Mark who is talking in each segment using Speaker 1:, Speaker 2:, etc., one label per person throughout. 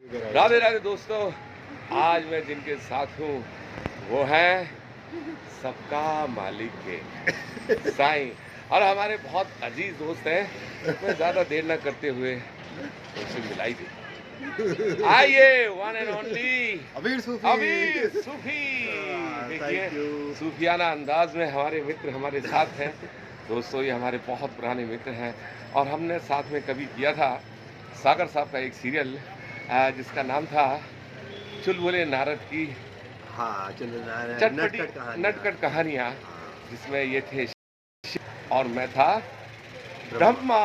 Speaker 1: राधे राधे दोस्तों, आज मैं जिनके साथ हूँ वो है सबका मालिक के साईं और हमारे बहुत अजीज दोस्त हैं। मैं ज़्यादा देर न करते हुए उनसे मिलाई दी। आइए वन एंड ओनली
Speaker 2: अबीर सूफी।
Speaker 1: अबीर सूफी। देखिए सूफियाना अंदाज में हमारे मित्र हमारे साथ हैं। दोस्तों ये हमारे बहुत पुराने मित्र हैं और हमने साथ में कभी किया था सागर साहब का एक सीरियल जिसका नाम था चुलबुले नारद की
Speaker 2: हाँ, चुलबुले
Speaker 1: चटपटी नटखट कहानियाँ,
Speaker 2: हाँ,
Speaker 1: जिसमें ये थे शिव और मैं था ब्रह्मा।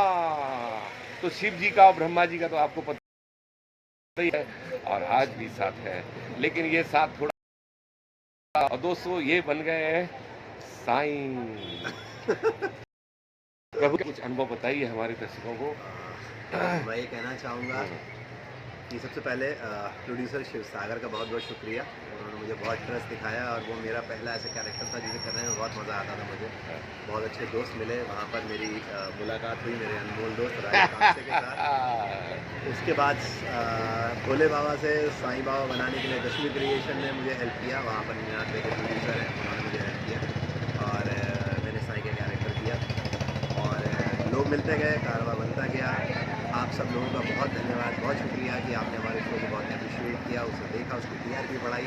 Speaker 1: तो शिव जी का और ब्रह्मा जी का तो आपको पता ही है और आज भी साथ है, लेकिन ये साथ थोड़ा और दोस्तों ये बन गए हैं साईं। प्रभु कुछ अनुभव बताइए हमारे दर्शकों को।
Speaker 2: मैं ये कहना चाहूँगा कि सबसे पहले प्रोड्यूसर शिव सागर का बहुत बहुत शुक्रिया। उन्होंने मुझे बहुत ट्रस्ट दिखाया और वो मेरा पहला ऐसा कैरेक्टर था जिसे करने में बहुत मज़ा आता था मुझे। बहुत अच्छे दोस्त मिले, वहाँ पर मेरी मुलाकात हुई मेरे अनमोल दोस्त राजेश कांसे के साथ। उसके बाद भोले बाबा से साईं बाबा बनाने के लिए दशमी क्रिएशन ने मुझे हेल्प किया। वहाँ पर नीनाथ भाई के प्रोड्यूसर हैं, उन्होंने मुझे हेल्प किया और मैंने साईं का कैरेक्टर किया और लोग मिलते गए, कारवा बनता गया। आप सब लोगों का बहुत धन्यवाद, बहुत शुक्रिया कि आपने हमारे शो को बहुत अप्रिशिएट किया, उसे देखा, उसकी टीआरपी बढ़ाई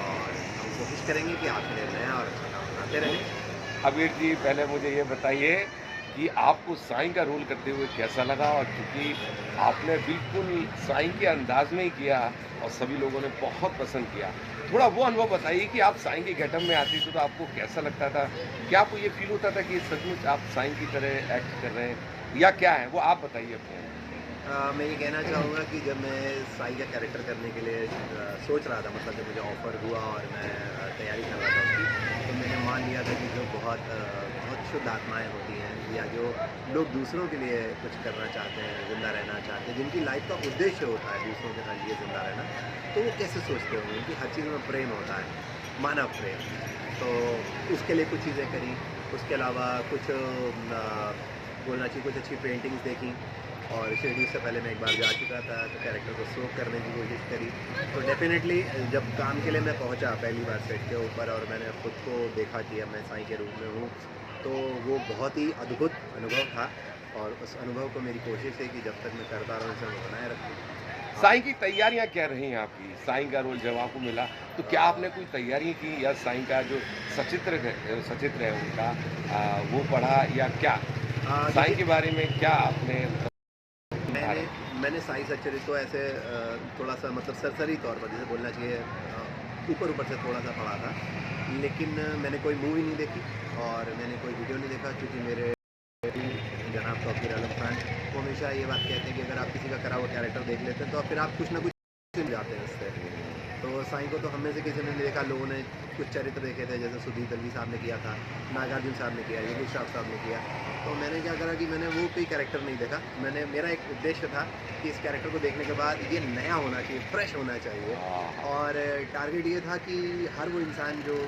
Speaker 2: और हम कोशिश करेंगे कि आपके लिए नया और अच्छा काम बनाते रहें।
Speaker 1: अबीर जी पहले मुझे ये बताइए कि आपको साईं का रोल करते हुए कैसा लगा, और क्योंकि आपने बिल्कुल साईं के अंदाज में ही किया और सभी लोगों ने बहुत पसंद किया, थोड़ा वो अनुभव बताइए कि आप साईं के गेटअप में आती थी तो आपको कैसा लगता था? क्या आपको ये फील होता था कि सचमुच आप साईं की तरह एक्ट कर रहे हैं या क्या है, वो आप बताइए अपने।
Speaker 2: मैं ये कहना चाहूँगा कि जब मैं साईं का कैरेक्टर करने के लिए सोच रहा था, मतलब जब मुझे ऑफ़र हुआ और मैं तैयारी कर रहा था उसकी, तो मैंने मान लिया था कि जो बहुत शुद्ध आत्माएँ होती हैं या जो लोग दूसरों के लिए कुछ करना चाहते हैं, ज़िंदा रहना चाहते हैं, जिनकी लाइफ का उद्देश्य होता है दूसरों के साथ लिए ज़िंदा रहना, तो वो कैसे सोचते होंगे? उनकी हर चीज़ में प्रेम होता है, मानव प्रेम। तो उसके लिए कुछ चीज़ें करी, उसके अलावा कुछ बोलना चाहिए कुछ अच्छी पेंटिंग्स देखी और शेड्यूल से पहले मैं एक बार जा चुका था, तो कैरेक्टर को शो करने की कोशिश करी। तो डेफिनेटली जब काम के लिए मैं पहुंचा पहली बार सेट के ऊपर और मैंने खुद को देखा कि अब मैं साईं के रूप में हूँ, तो वो बहुत ही अद्भुत अनुभव था और उस अनुभव को मेरी कोशिश है कि जब तक मैं करता रहूँ उसे मैं बनाए रखूँ।
Speaker 1: साईं की तैयारियां क्या रही हैं आपकी? साईं का रोल जब आपको मिला तो क्या आपने कोई तैयारी की या साईं का जो सचित्र है उनका वो पढ़ा या क्या? साईं के बारे में क्या आपने
Speaker 2: मैंने साईं सच्चरित्र को ऐसे थोड़ा सा मतलब सरसरी तौर पर जैसे बोलना चाहिए ऊपर से थोड़ा सा पढ़ा था, लेकिन मैंने कोई मूवी नहीं देखी और मैंने कोई वीडियो नहीं देखा, क्योंकि मेरे जनाब तौकीर आलम खान वो हमेशा ये बात कहते हैं कि अगर आप किसी का करा हुआ कैरेक्टर देख लेते हैं तो फिर आप कुछ ना कुछ सीख जाते हैं उससे। तो साईं को तो हम में से किसी ने नहीं देखा, लोगों ने कुछ चरित्र देखे थे, जैसे सुदीप दलवी साहब ने किया था, नागार्जुन साहब ने किया, योगेश श्राफ साहब ने किया। तो मैंने क्या करा कि मैंने वो कोई कैरेक्टर नहीं देखा, मेरा एक उद्देश्य था कि इस कैरेक्टर को देखने के बाद ये नया होना चाहिए, फ्रेश होना चाहिए और टारगेट ये था कि हर वो इंसान जो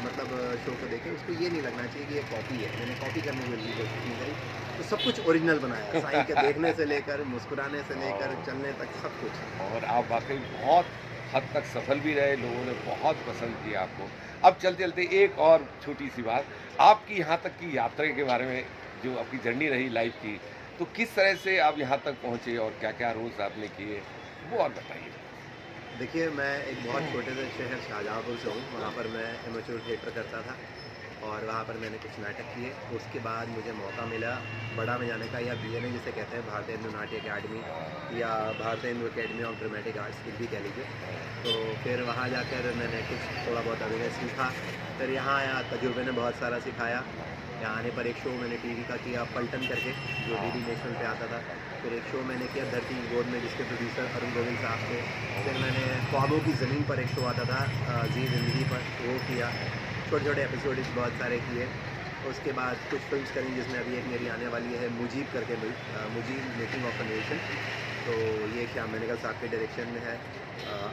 Speaker 2: मतलब शो को देखे उसको ये नहीं लगना चाहिए कि ये कॉपी है। मैंने कॉपी करने की कोशिश नहीं करी, तो सब कुछ ओरिजिनल बनाया, साईं के देखने से लेकर मुस्कुराने से लेकर चलने तक सब कुछ।
Speaker 1: और आप वाकई बहुत हद तक सफल भी रहे, लोगों ने बहुत पसंद किया आपको। अब चलते चलते एक और छोटी सी बात, आपकी यहाँ तक की यात्रा के बारे में, जो आपकी जर्नी रही लाइफ की, तो किस तरह से आप यहाँ तक पहुँचे और क्या क्या रोल्स आपने किए, वो और बताइए।
Speaker 2: देखिए, मैं एक बहुत छोटे से शहर शाहजहाँपुर से हूँ, वहाँ पर मैं एमेच्योर थिएटर करता था और वहाँ पर मैंने कुछ नाटक किए। उसके बाद मुझे मौका मिला बड़ा में जाने का, या बीएनए जिसे कहते हैं, भारतीय हिंदू नाट्य अकेडमी या भारतीय Hindu academy of dramatic arts की भी कह लीजिए। तो फिर वहाँ जाकर मैंने कुछ थोड़ा बहुत अभिनय सीखा, फिर यहाँ आया, तजुर्बे ने बहुत सारा सिखाया। यहाँ आने पर एक शो मैंने टीवी का किया पलटन करके, जो डीडी नेशनल पे आता था। फिर एक शो मैंने किया धरती की गोद में, जिसके प्रोड्यूसर अरुण गोविंद साहब थे। फिर मैंने ख्वाबों की ज़मीन पर एक शो आता था जी ज़िंदगी पर, वो किया। छोटे छोटे एपिसोड बहुत सारे किए। उसके बाद कुछ फिल्म्स करी, जिसमें अभी एक मेरी आने वाली है मुजीब करके, Mujib making of a nation. तो ये श्याम बेनेगल साहब के डायरेक्शन में है।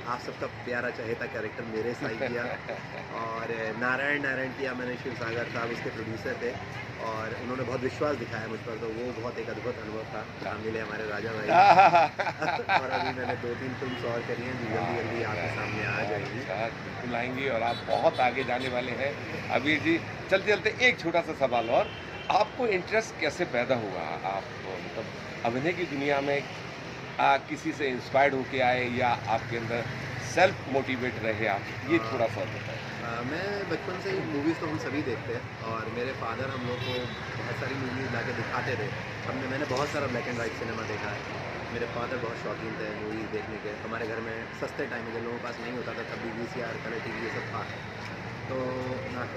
Speaker 2: आप सबका प्यारा चहेता कैरेक्टर मेरे साई किया और नारायण किया मैंने, शिव सागर साहब उसके प्रोड्यूसर थे और उन्होंने बहुत विश्वास दिखाया मुझ पर, तो वो बहुत एक अद्भुत अनुभव था। जहाँ मिले हमारे राजा भाई और अभी मैंने 2-3 फिल्म्स और करी हैं जो जल्दी आपके सामने आ जाएंगी।
Speaker 1: अच्छा, बिल्कुल आएंगी और आप बहुत आगे जाने वाले हैं। अभी जी चलते चलते एक छोटा सा सवाल और, आपको इंटरेस्ट कैसे पैदा हुआ? आप मतलब अभिनय की दुनिया में किसी से इंस्पायर्ड होके आए या आपके अंदर सेल्फ मोटिवेट रहे आप? ये थोड़ा सा बताएं।
Speaker 2: मैं बचपन से ही मूवीज़ तो हम सभी देखते हैं और मेरे फादर हम लोग को बहुत सारी मूवीज़ ला के दिखाते थे। मैंने बहुत सारा ब्लैक एंड वाइट सिनेमा देखा है। मेरे फादर बहुत शौकीन थे मूवीज़ देखने के। हमारे घर में सस्ते टाइम में जब लोगों के पास नहीं होता था तब भी VCR, कलर TV ये सब था, तो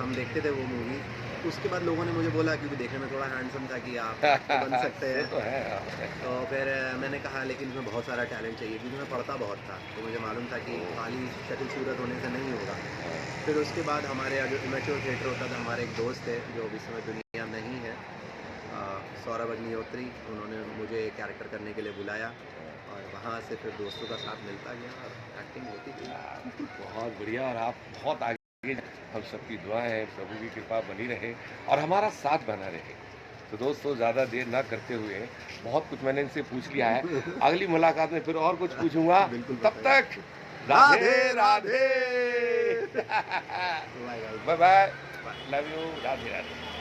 Speaker 2: हम देखते थे वो मूवी। उसके बाद लोगों ने मुझे बोला, क्योंकि देखने में थोड़ा हैंडसम था, कि आप बन सकते
Speaker 1: वो
Speaker 2: हैं।
Speaker 1: तो है।
Speaker 2: तो फिर मैंने कहा लेकिन इसमें बहुत सारा टैलेंट चाहिए, क्योंकि मैं पढ़ता बहुत था, तो मुझे मालूम था कि खाली शक्ल सूरत होने से नहीं होगा। फिर उसके बाद हमारे यहाँ जो इमेच्योर थिएटर होता था, हमारे एक दोस्त थे जो अभी समय दुनिया में नहीं है, सौरभ अग्निहोत्री, उन्होंने मुझे कैरेक्टर करने के लिए बुलाया और वहाँ से फिर दोस्तों का साथ मिलता गया और एक्टिंग होती गई।
Speaker 1: बहुत बढ़िया और आप बहुत आगे, हम सबकी दुआ है, प्रभु की कृपा बनी रहे और हमारा साथ बना रहे। तो दोस्तों ज़्यादा देर ना करते हुए, बहुत कुछ मैंने इनसे पूछ लिया है, अगली मुलाकात में फिर और कुछ पूछूंगा।
Speaker 2: बिल्कुल
Speaker 1: तब तक Radhe Radhe,
Speaker 2: bye bye.
Speaker 1: Bye bye, love you, Radhe Radhe.